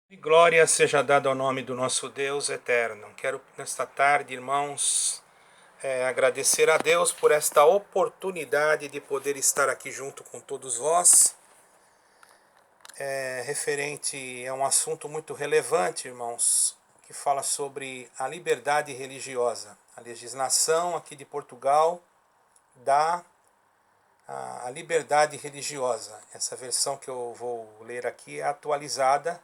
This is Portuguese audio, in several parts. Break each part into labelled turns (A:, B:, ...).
A: E glória seja dada ao nome do nosso Deus eterno. Quero nesta tarde, irmãos, agradecer a Deus por esta oportunidade de poder estar aqui junto com todos vós. É um assunto muito relevante, irmãos, que fala sobre a liberdade religiosa. A legislação aqui de Portugal dá a liberdade religiosa. Essa versão que eu vou ler aqui é atualizada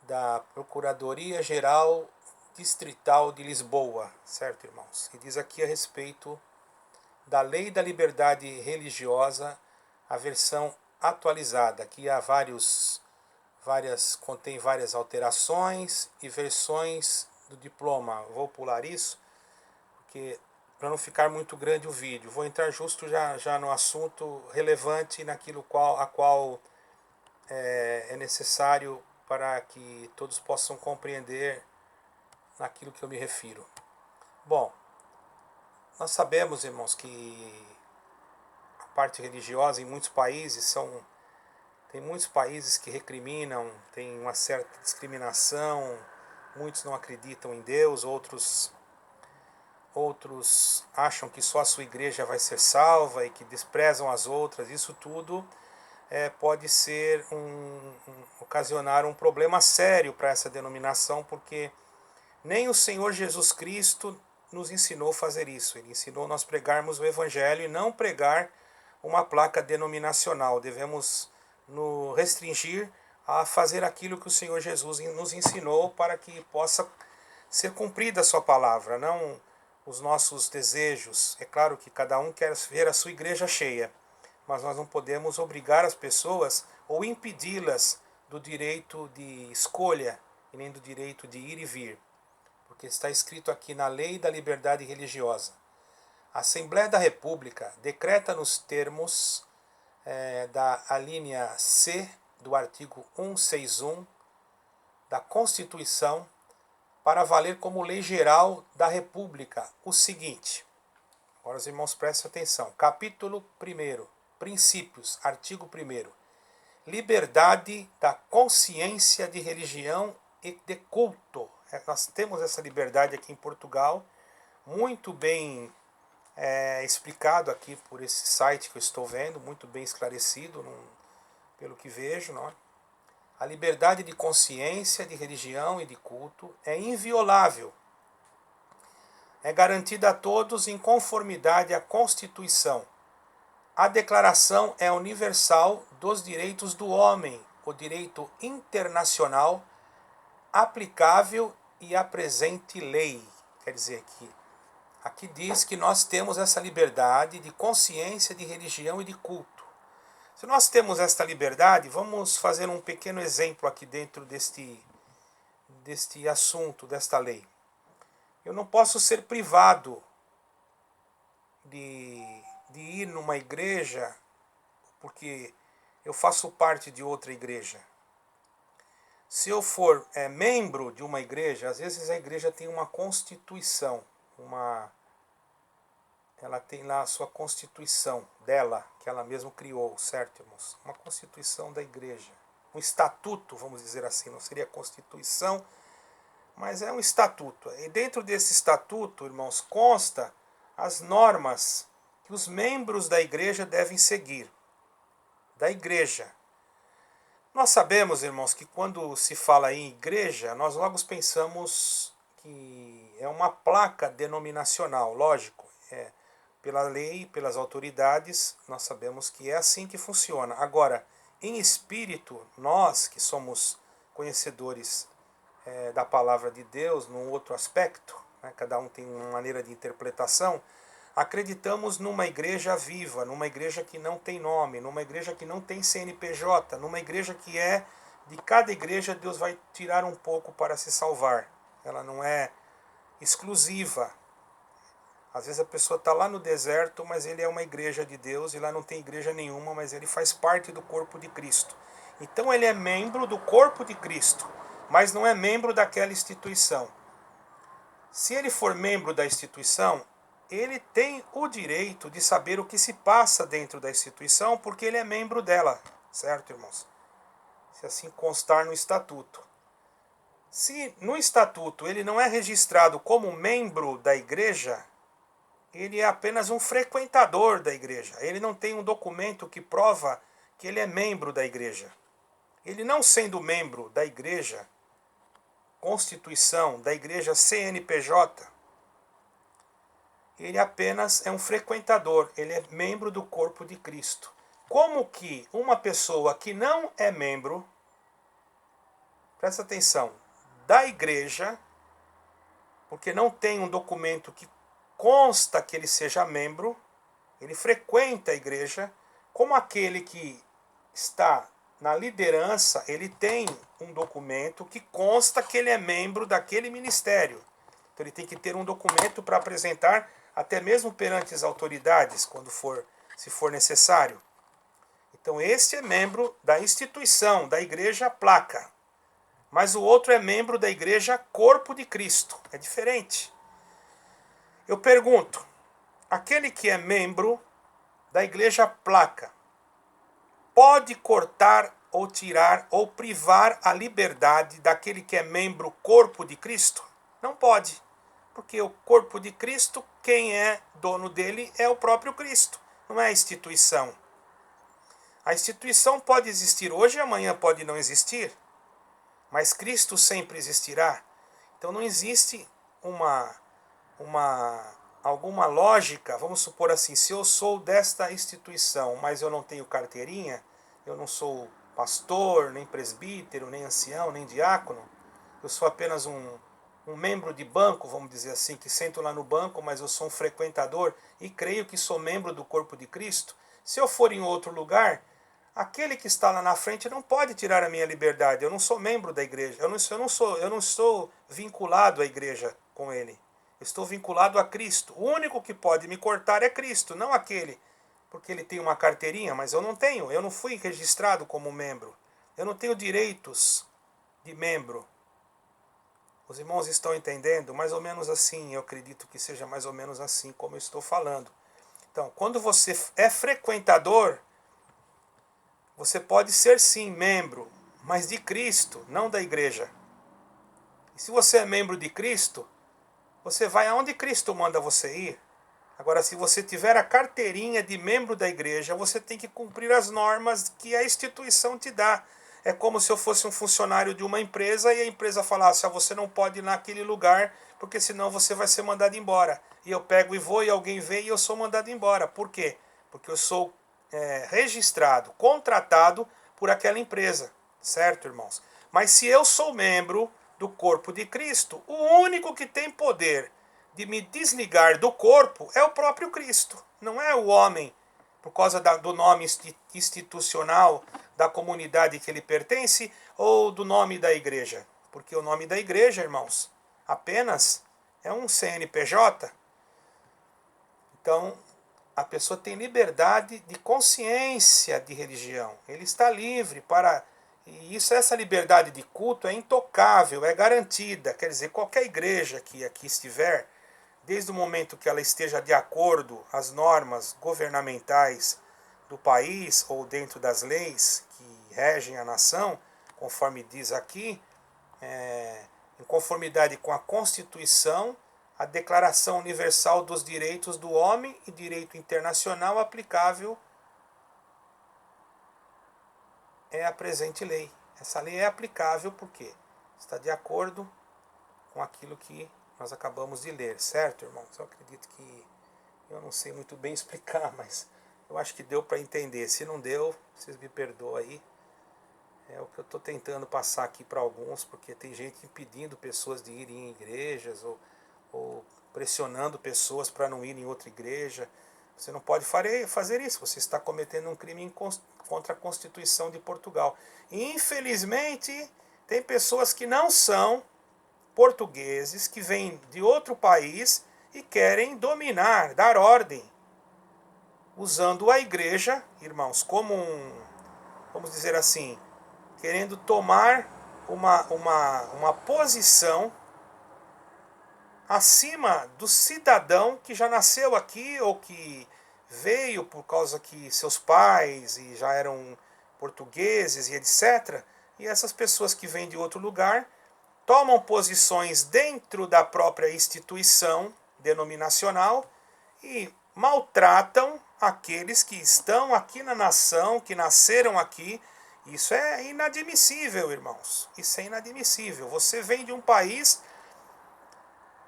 A: da Procuradoria-Geral Distrital de Lisboa, certo, irmãos? E diz aqui a respeito da Lei da Liberdade Religiosa, a versão atualizada. Aqui há contém várias alterações e versões do diploma. Vou pular isso, porque para não ficar muito grande o vídeo, vou entrar justo já no assunto relevante naquilo a qual é necessário para que todos possam compreender naquilo que eu me refiro. Bom, nós sabemos, irmãos, que a parte religiosa em muitos países tem muitos países que recriminam, tem uma certa discriminação, muitos não acreditam em Deus, outros acham que só a sua igreja vai ser salva e que desprezam as outras. Isso tudo pode ocasionar um problema sério para essa denominação, porque nem o Senhor Jesus Cristo nos ensinou a fazer isso. Ele ensinou nós pregarmos o Evangelho e não pregar uma placa denominacional. Devemos nos restringir a fazer aquilo que o Senhor Jesus nos ensinou para que possa ser cumprida a sua palavra, não os nossos desejos. É claro que cada um quer ver a sua igreja cheia, mas nós não podemos obrigar as pessoas ou impedi-las do direito de escolha e nem do direito de ir e vir, porque está escrito aqui na Lei da Liberdade Religiosa. A Assembleia da República decreta nos termos da alínea C do artigo 161 da Constituição para valer como lei geral da República o seguinte. Agora os irmãos prestem atenção. Capítulo 1º. Princípios, artigo 1º. Liberdade da consciência de religião e de culto. Nós temos essa liberdade aqui em Portugal, muito bem explicado aqui por esse site que eu estou vendo, muito bem esclarecido pelo que vejo. Não é? A liberdade de consciência, de religião e de culto é inviolável. É garantida a todos em conformidade à Constituição. A Declaração é universal dos direitos do homem, o direito internacional aplicável e a presente lei. Quer dizer que aqui diz que nós temos essa liberdade de consciência, de religião e de culto. Se nós temos esta liberdade, vamos fazer um pequeno exemplo aqui dentro deste assunto, desta lei. Eu não posso ser privado de ir numa igreja porque eu faço parte de outra igreja. Se eu for membro de uma igreja, às vezes a igreja tem uma constituição, ela tem lá a sua constituição dela, que ela mesma criou, certo, irmãos? Uma constituição da igreja, um estatuto, vamos dizer assim, não seria constituição, mas é um estatuto. E dentro desse estatuto, irmãos, consta as normas que os membros da igreja devem seguir. Da igreja. Nós sabemos, irmãos, que quando se fala em igreja, nós logo pensamos que é uma placa denominacional, lógico. Pela lei, pelas autoridades, nós sabemos que é assim que funciona. Agora, em espírito, nós que somos conhecedores da palavra de Deus, num outro aspecto, né, cada um tem uma maneira de interpretação, acreditamos numa igreja viva, numa igreja que não tem nome, numa igreja que não tem CNPJ, numa igreja que de cada igreja Deus vai tirar um pouco para se salvar. Ela não é exclusiva. Às vezes a pessoa está lá no deserto, mas ele é uma igreja de Deus, e lá não tem igreja nenhuma, mas ele faz parte do corpo de Cristo. Então ele é membro do corpo de Cristo, mas não é membro daquela instituição. Se ele for membro da instituição, ele tem o direito de saber o que se passa dentro da instituição, porque ele é membro dela, certo, irmãos? Se assim constar no estatuto. Se no estatuto ele não é registrado como membro da igreja, ele é apenas um frequentador da igreja. Ele não tem um documento que prova que ele é membro da igreja. Ele não sendo membro da igreja, Constituição, da igreja CNPJ, ele apenas é um frequentador, ele é membro do corpo de Cristo. Como que uma pessoa que não é membro, presta atenção, da igreja, porque não tem um documento que consta que ele seja membro, ele frequenta a igreja, como aquele que está na liderança, ele tem um documento que consta que ele é membro daquele ministério. Então ele tem que ter um documento para apresentar, até mesmo perante as autoridades, se for necessário. Então este é membro da instituição, da igreja placa. Mas o outro é membro da igreja corpo de Cristo. É diferente. Eu pergunto, aquele que é membro da igreja placa, pode cortar ou tirar ou privar a liberdade daquele que é membro corpo de Cristo? Não pode. Porque o corpo de Cristo, quem é dono dele é o próprio Cristo, não é a instituição. A instituição pode existir hoje e amanhã pode não existir, mas Cristo sempre existirá. Então não existe alguma lógica, vamos supor assim, se eu sou desta instituição, mas eu não tenho carteirinha, eu não sou pastor, nem presbítero, nem ancião, nem diácono, eu sou apenas um membro de banco, vamos dizer assim, que sento lá no banco, mas eu sou um frequentador e creio que sou membro do corpo de Cristo. Se eu for em outro lugar, aquele que está lá na frente não pode tirar a minha liberdade. Eu não sou membro da igreja, eu não estou vinculado à igreja com ele. Eu estou vinculado a Cristo. O único que pode me cortar é Cristo, não aquele, porque ele tem uma carteirinha, mas eu não tenho. Eu não fui registrado como membro. Eu não tenho direitos de membro. Os irmãos estão entendendo? Mais ou menos assim, eu acredito que seja mais ou menos assim como eu estou falando. Então, quando você é frequentador, você pode ser sim membro, mas de Cristo, não da igreja. E se você é membro de Cristo, você vai aonde Cristo manda você ir. Agora, se você tiver a carteirinha de membro da igreja, você tem que cumprir as normas que a instituição te dá. É como se eu fosse um funcionário de uma empresa e a empresa falasse, você não pode ir naquele lugar, porque senão você vai ser mandado embora. E eu pego e vou e alguém vê e eu sou mandado embora. Por quê? Porque eu sou registrado, contratado por aquela empresa. Certo, irmãos? Mas se eu sou membro do corpo de Cristo, o único que tem poder de me desligar do corpo é o próprio Cristo. Não é o homem, por causa do nome institucional da comunidade que ele pertence ou do nome da igreja. Porque o nome da igreja, irmãos, apenas é um CNPJ. Então, a pessoa tem liberdade de consciência de religião. Ele está livre para... E essa liberdade de culto é intocável, é garantida. Quer dizer, qualquer igreja que aqui estiver, desde o momento que ela esteja de acordo às normas governamentais do país ou dentro das leis que regem a nação, conforme diz aqui, em conformidade com a Constituição, a Declaração Universal dos Direitos do Homem e Direito Internacional aplicável é a presente lei. Essa lei é aplicável porque está de acordo com aquilo que nós acabamos de ler, certo, irmãos? Eu acredito que eu não sei muito bem explicar, mas eu acho que deu para entender. Se não deu, vocês me perdoem aí. É o que eu estou tentando passar aqui para alguns, porque tem gente impedindo pessoas de irem em igrejas ou pressionando pessoas para não irem em outra igreja. Você não pode fazer isso, você está cometendo um crime contra a Constituição de Portugal. E, infelizmente, tem pessoas que não são portugueses, que vêm de outro país e querem dominar, dar ordem, usando a igreja, irmãos, como vamos dizer assim, querendo tomar uma posição acima do cidadão que já nasceu aqui ou que veio por causa que seus pais e já eram portugueses e etc. E essas pessoas que vêm de outro lugar tomam posições dentro da própria instituição denominacional e maltratam aqueles que estão aqui na nação, que nasceram aqui. Isso é inadmissível, irmãos. Isso é inadmissível. Você vem de um país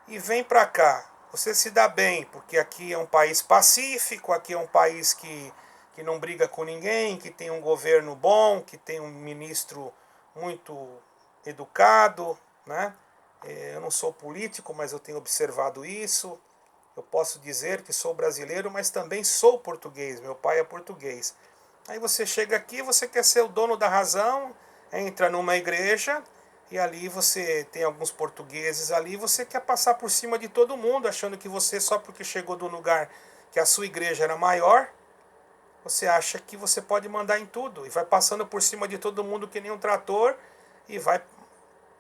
A: e vem para cá. Você se dá bem, porque aqui é um país pacífico, aqui é um país que não briga com ninguém, que tem um governo bom, que tem um ministro muito educado, né? Eu não sou político, mas eu tenho observado isso. Eu posso dizer que sou brasileiro, mas também sou português. Meu pai é português. Aí você chega aqui, você quer ser o dono da razão, entra numa igreja e ali você tem alguns portugueses ali, você quer passar por cima de todo mundo, achando que você, só porque chegou de um lugar que a sua igreja era maior, você acha que você pode mandar em tudo. E vai passando por cima de todo mundo que nem um trator e vai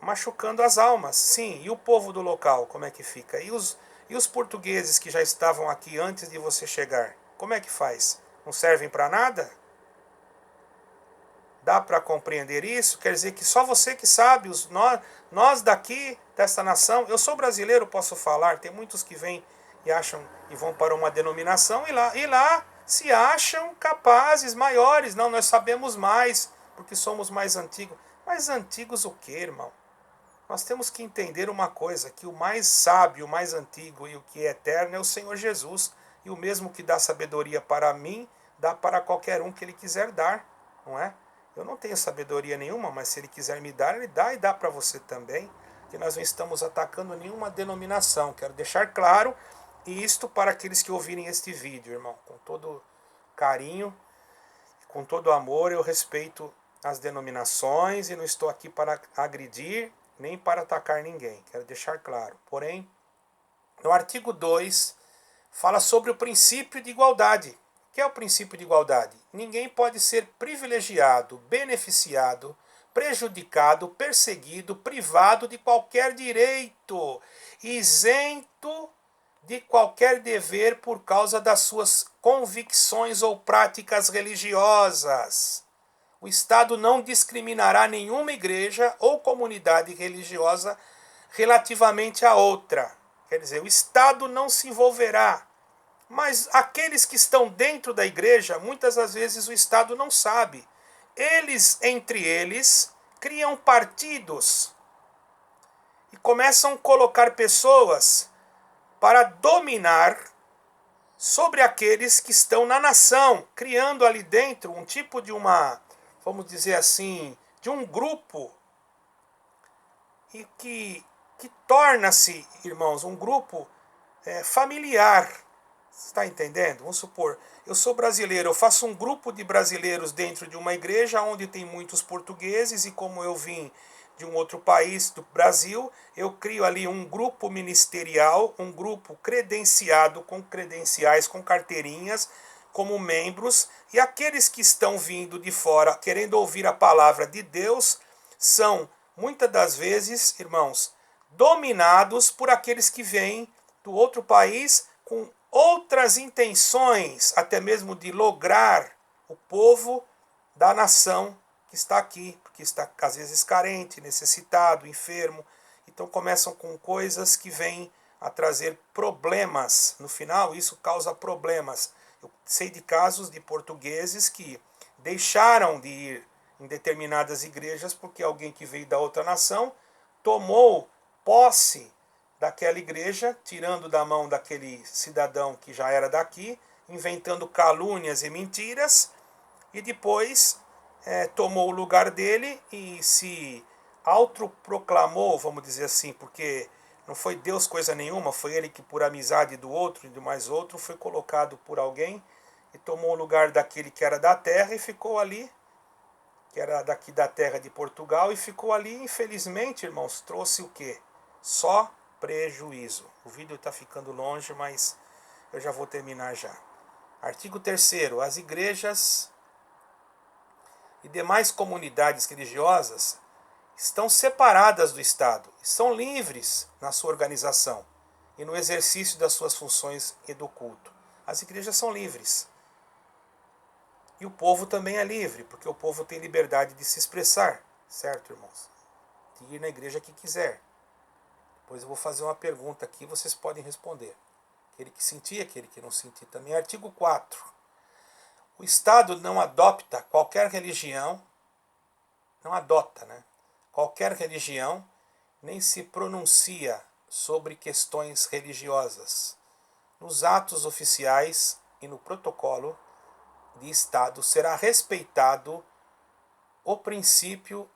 A: machucando as almas. Sim, e o povo do local, como é que fica? E os portugueses que já estavam aqui antes de você chegar, como é que faz? Não servem para nada? Dá para compreender isso? Quer dizer que só você que sabe, nós daqui, desta nação, eu sou brasileiro, posso falar, tem muitos que vêm e acham e vão para uma denominação e lá se acham capazes, maiores. Não, nós sabemos mais, porque somos mais antigos. Mais antigos o quê, irmão? Nós temos que entender uma coisa, que o mais sábio, o mais antigo e o que é eterno é o Senhor Jesus. E o mesmo que dá sabedoria para mim, dá para qualquer um que Ele quiser dar, não é? Eu não tenho sabedoria nenhuma, mas se Ele quiser me dar, Ele dá e dá para você também. Que nós não estamos atacando nenhuma denominação. Quero deixar claro isto para aqueles que ouvirem este vídeo, irmão. Com todo carinho, com todo amor, eu respeito as denominações e não estou aqui para agredir nem para atacar ninguém. Quero deixar claro. Porém, no artigo 2, fala sobre o princípio de igualdade. O que é o princípio de igualdade? Ninguém pode ser privilegiado, beneficiado, prejudicado, perseguido, privado de qualquer direito, isento de qualquer dever por causa das suas convicções ou práticas religiosas. O Estado não discriminará nenhuma igreja ou comunidade religiosa relativamente a outra. Quer dizer, o Estado não se envolverá. Mas aqueles que estão dentro da igreja, muitas das vezes o Estado não sabe. Entre eles, criam partidos e começam a colocar pessoas para dominar sobre aqueles que estão na nação, criando ali dentro um tipo de vamos dizer assim, de um grupo e que torna-se, irmãos, um grupo familiar. Você está entendendo? Vamos supor, eu sou brasileiro, eu faço um grupo de brasileiros dentro de uma igreja onde tem muitos portugueses e como eu vim de um outro país, do Brasil, eu crio ali um grupo ministerial, um grupo credenciado, com credenciais, com carteirinhas, como membros, e aqueles que estão vindo de fora, querendo ouvir a palavra de Deus, são, muitas das vezes, irmãos, dominados por aqueles que vêm do outro país com outras intenções, até mesmo de lograr o povo da nação que está aqui, porque está às vezes carente, necessitado, enfermo. Então começam com coisas que vêm a trazer problemas. No final, isso causa problemas. Eu sei de casos de portugueses que deixaram de ir em determinadas igrejas porque alguém que veio da outra nação tomou posse daquela igreja, tirando da mão daquele cidadão que já era daqui, inventando calúnias e mentiras, e depois tomou o lugar dele e se autoproclamou, vamos dizer assim, porque não foi Deus coisa nenhuma, foi ele que por amizade do outro e do mais outro foi colocado por alguém e tomou o lugar daquele que era da terra e ficou ali, que era daqui da terra de Portugal, e ficou ali, infelizmente, irmãos, trouxe o quê? Só prejuízo. O vídeo está ficando longe, mas eu já vou terminar já. Artigo 3º. As igrejas e demais comunidades religiosas estão separadas do Estado, são livres na sua organização e no exercício das suas funções e do culto. As igrejas são livres. E o povo também é livre, porque o povo tem liberdade de se expressar, certo, irmãos? de ir na igreja que quiser. Depois eu vou fazer uma pergunta aqui, vocês podem responder. Aquele que sentir, aquele que não sentir também. Artigo 4. O Estado não adopta qualquer religião, não adota, né? Qualquer religião, nem se pronuncia sobre questões religiosas. Nos atos oficiais e no protocolo de Estado será respeitado o princípio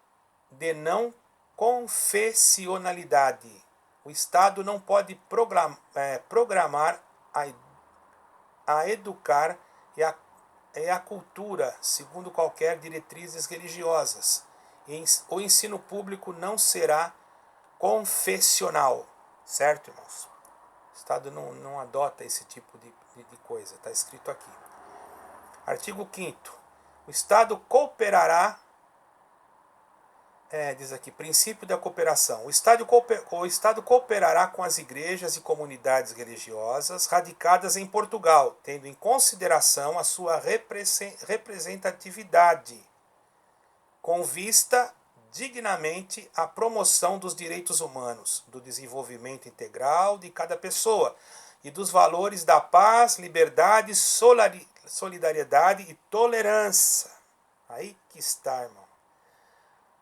A: de não confessionalidade. O Estado não pode programar a educar e a cultura segundo qualquer diretrizes religiosas. O ensino público não será confessional. Certo, irmãos? O Estado não adota esse tipo de coisa. Está escrito aqui. Artigo 5º. O Estado cooperará, diz aqui, princípio da cooperação. O Estado cooperará com as igrejas e comunidades religiosas radicadas em Portugal, tendo em consideração a sua representatividade, com vista dignamente à promoção dos direitos humanos, do desenvolvimento integral de cada pessoa e dos valores da paz, liberdade, solidariedade e tolerância. Aí que está, irmão.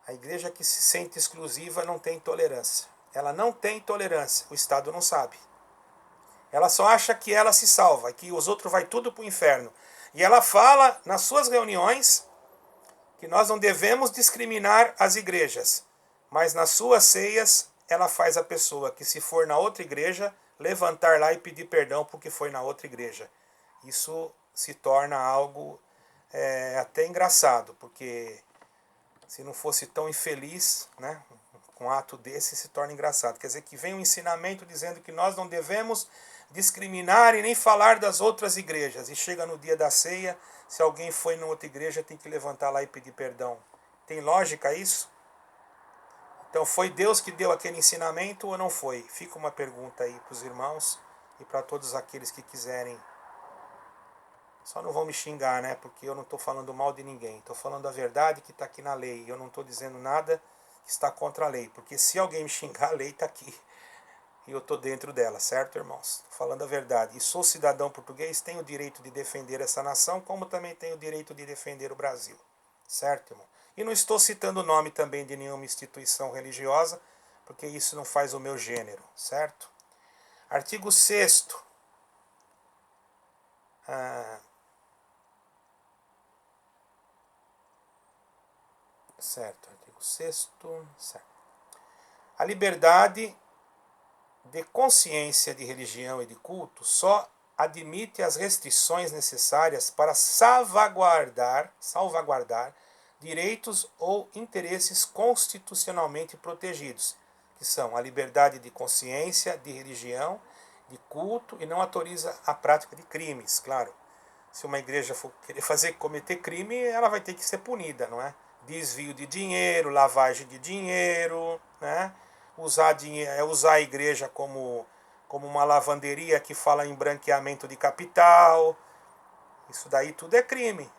A: A igreja que se sente exclusiva não tem tolerância. Ela não tem tolerância. O Estado não sabe. Ela só acha que ela se salva, que os outros vai tudo para o inferno. E ela fala nas suas reuniões que nós não devemos discriminar as igrejas. Mas nas suas ceias, ela faz a pessoa que, se for na outra igreja, levantar lá e pedir perdão porque foi na outra igreja. Isso se torna algo até engraçado, porque se não fosse tão infeliz, né, com um ato desse, se torna engraçado. Quer dizer que vem um ensinamento dizendo que nós não devemos discriminar e nem falar das outras igrejas. E chega no dia da ceia, se alguém foi em outra igreja, tem que levantar lá e pedir perdão. Tem lógica isso? Então foi Deus que deu aquele ensinamento ou não foi? Fica uma pergunta aí para os irmãos e para todos aqueles que quiserem. Só não vão me xingar, né? Porque eu não estou falando mal de ninguém. Estou falando a verdade que está aqui na lei. Eu não estou dizendo nada que está contra a lei. Porque se alguém me xingar, a lei está aqui. E eu estou dentro dela, certo, irmãos? Estou falando a verdade. E sou cidadão português, tenho o direito de defender essa nação, como também tenho o direito de defender o Brasil. Certo, irmão? E não estou citando o nome também de nenhuma instituição religiosa, porque isso não faz o meu gênero, certo? Artigo 6º. Certo, artigo 6º. Certo. A liberdade de consciência, de religião e de culto só admite as restrições necessárias para salvaguardar direitos ou interesses constitucionalmente protegidos, que são a liberdade de consciência, de religião, de culto, e não autoriza a prática de crimes, claro. Se uma igreja for querer cometer crime, ela vai ter que ser punida, não é? Desvio de dinheiro, lavagem de dinheiro, né? Usar a igreja como uma lavanderia que fala em branqueamento de capital. Isso daí tudo é crime.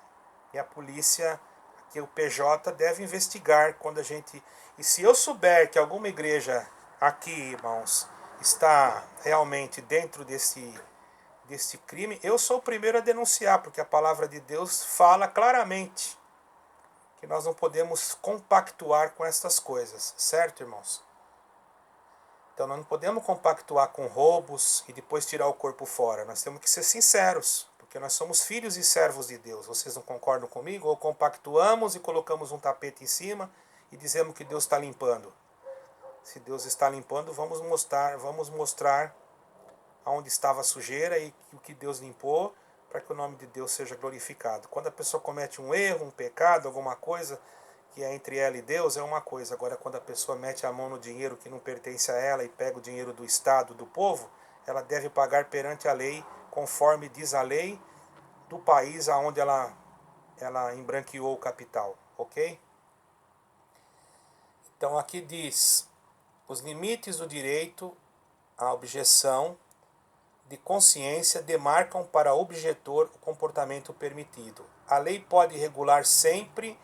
A: E a polícia, que o PJ, deve investigar quando a gente... E se eu souber que alguma igreja aqui, irmãos, está realmente dentro desse crime, eu sou o primeiro a denunciar, porque a palavra de Deus fala claramente que nós não podemos compactuar com estas coisas, certo, irmãos? Então nós não podemos compactuar com roubos e depois tirar o corpo fora. Nós temos que ser sinceros, porque nós somos filhos e servos de Deus. Vocês não concordam comigo? Ou compactuamos e colocamos um tapete em cima e dizemos que Deus está limpando. Se Deus está limpando, vamos mostrar onde estava a sujeira e o que Deus limpou, para que o nome de Deus seja glorificado. Quando a pessoa comete um erro, um pecado, alguma coisa que é entre ela e Deus, é uma coisa. Agora, quando a pessoa mete a mão no dinheiro que não pertence a ela e pega o dinheiro do Estado, do povo, ela deve pagar perante a lei, conforme diz a lei do país aonde ela embranqueou o capital, ok? Então aqui diz, os limites do direito à objeção de consciência demarcam para o objetor o comportamento permitido. A lei pode regular sempre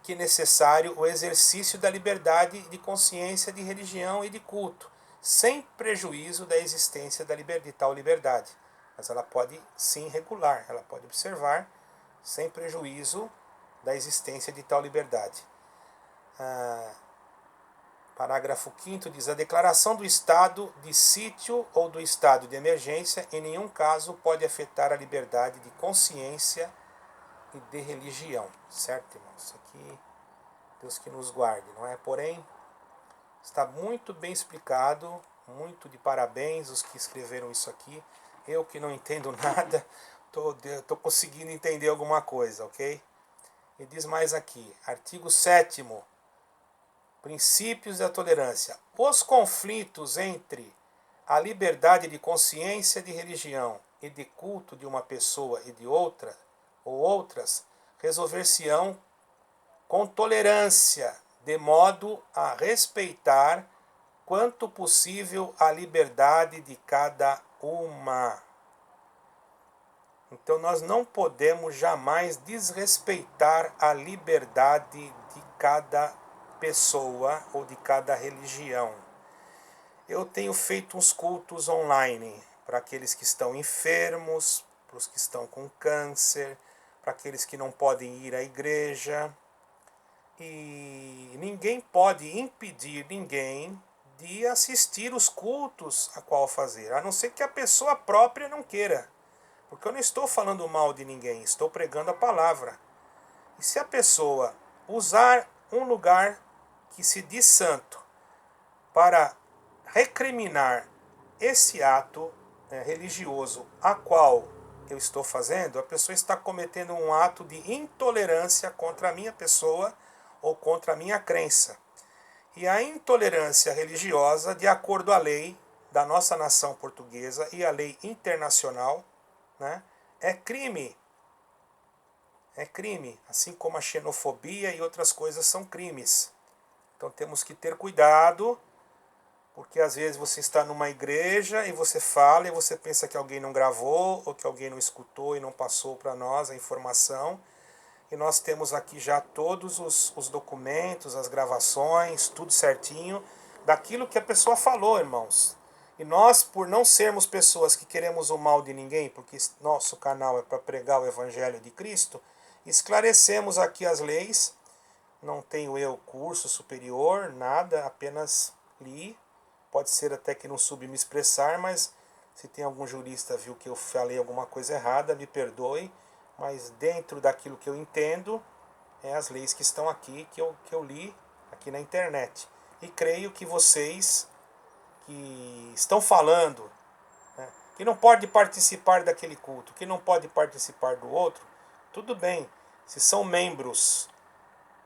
A: que é necessário o exercício da liberdade de consciência, de religião e de culto, sem prejuízo da existência de tal liberdade. Mas ela pode sim regular, ela pode observar, sem prejuízo da existência de tal liberdade. Parágrafo 5º diz: a declaração do estado de sítio ou do estado de emergência em nenhum caso pode afetar a liberdade de consciência e de religião. Certo, irmãos? Isso aqui, Deus que nos guarde, não é? Porém, está muito bem explicado, muito de parabéns os que escreveram isso aqui. Eu que não entendo nada, tô conseguindo entender alguma coisa, ok? E diz mais aqui, artigo 7º, princípios da tolerância. Os conflitos entre a liberdade de consciência, de religião e de culto de uma pessoa e de outra, ou outras, resolver-se-ão com tolerância, de modo a respeitar quanto possível a liberdade de cada uma. Então nós não podemos jamais desrespeitar a liberdade de cada pessoa ou de cada religião. Eu tenho feito uns cultos online para aqueles que estão enfermos, para os que estão com câncer, para aqueles que não podem ir à igreja. E ninguém pode impedir ninguém de assistir os cultos a qual fazer, a não ser que a pessoa própria não queira. Porque eu não estou falando mal de ninguém, estou pregando a palavra. E se a pessoa usar um lugar que se diz santo para recriminar esse ato religioso a qual eu estou fazendo, a pessoa está cometendo um ato de intolerância contra a minha pessoa ou contra a minha crença. E a intolerância religiosa, de acordo à lei da nossa nação portuguesa e a lei internacional, né, é crime. É crime, assim como a xenofobia e outras coisas são crimes. Então temos que ter cuidado, porque às vezes você está numa igreja e você fala e você pensa que alguém não gravou ou que alguém não escutou e não passou para nós a informação. E nós temos aqui já todos os documentos, as gravações, tudo certinho, daquilo que a pessoa falou, irmãos. E nós, por não sermos pessoas que queremos o mal de ninguém, porque nosso canal é para pregar o Evangelho de Cristo, esclarecemos aqui as leis. Não tenho eu curso superior, nada, apenas li. Pode ser até que não soube me expressar, mas se tem algum jurista viu que eu falei alguma coisa errada, me perdoe. Mas dentro daquilo que eu entendo, as leis que estão aqui, que eu li aqui na internet. E creio que vocês que estão falando, né, que não pode participar daquele culto, que não pode participar do outro, tudo bem. Se são membros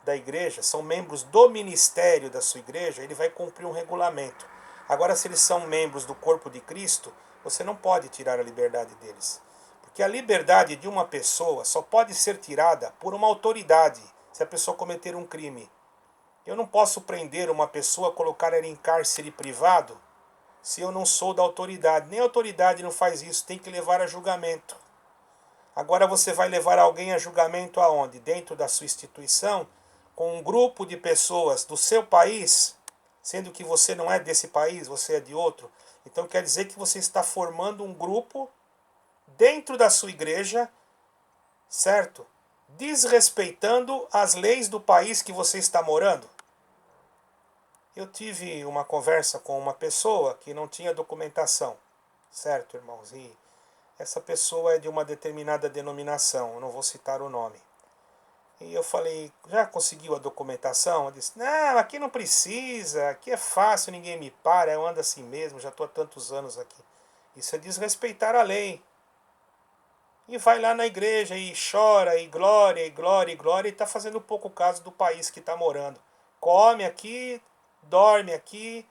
A: da igreja, são membros do ministério da sua igreja, ele vai cumprir um regulamento. Agora, se eles são membros do corpo de Cristo, você não pode tirar a liberdade deles. Porque a liberdade de uma pessoa só pode ser tirada por uma autoridade, se a pessoa cometer um crime. Eu não posso prender uma pessoa, colocar ela em cárcere privado, se eu não sou da autoridade. Nem a autoridade não faz isso, tem que levar a julgamento. Agora você vai levar alguém a julgamento aonde? Dentro da sua instituição, com um grupo de pessoas do seu país, sendo que você não é desse país, você é de outro. Então quer dizer que você está formando um grupo dentro da sua igreja, certo? Desrespeitando as leis do país que você está morando. Eu tive uma conversa com uma pessoa que não tinha documentação, certo, irmãos? E essa pessoa é de uma determinada denominação, eu não vou citar o nome. E eu falei, já conseguiu a documentação? Ela disse, não, aqui não precisa, aqui é fácil, ninguém me para, eu ando assim mesmo, já estou há tantos anos aqui. Isso é desrespeitar a lei. E vai lá na igreja e chora, e glória, e glória, e glória, e está fazendo pouco caso do país que está morando. Come aqui, dorme aqui,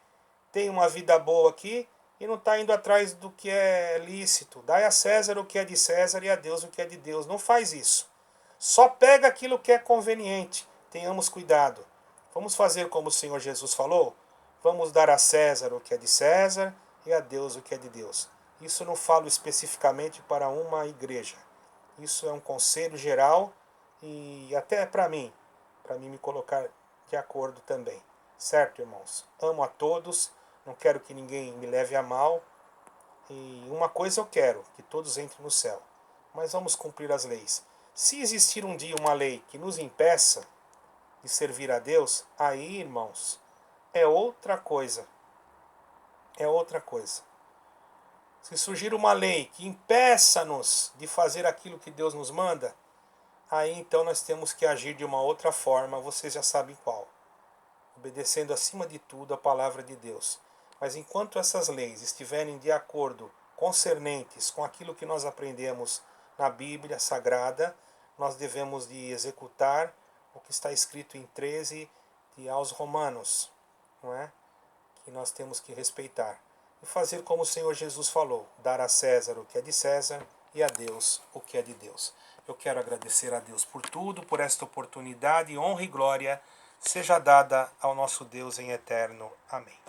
A: tem uma vida boa aqui, e não está indo atrás do que é lícito. Dai a César o que é de César e a Deus o que é de Deus. Não faz isso. Só pega aquilo que é conveniente. Tenhamos cuidado. Vamos fazer como o Senhor Jesus falou? Vamos dar a César o que é de César e a Deus o que é de Deus. Isso não falo especificamente para uma igreja. Isso é um conselho geral e até para mim me colocar de acordo também. Certo, irmãos? Amo a todos, não quero que ninguém me leve a mal. E uma coisa eu quero, que todos entrem no céu. Mas vamos cumprir as leis. Se existir um dia uma lei que nos impeça de servir a Deus, aí, irmãos, é outra coisa. É outra coisa. Se surgir uma lei que impeça-nos de fazer aquilo que Deus nos manda, aí então nós temos que agir de uma outra forma, vocês já sabem qual. Obedecendo acima de tudo a palavra de Deus. Mas enquanto essas leis estiverem de acordo, concernentes com aquilo que nós aprendemos na Bíblia Sagrada, nós devemos de executar o que está escrito em 13 aos Romanos, não é? Que nós temos que respeitar. E fazer como o Senhor Jesus falou, dar a César o que é de César e a Deus o que é de Deus. Eu quero agradecer a Deus por tudo, por esta oportunidade, honra e glória seja dada ao nosso Deus em eterno. Amém.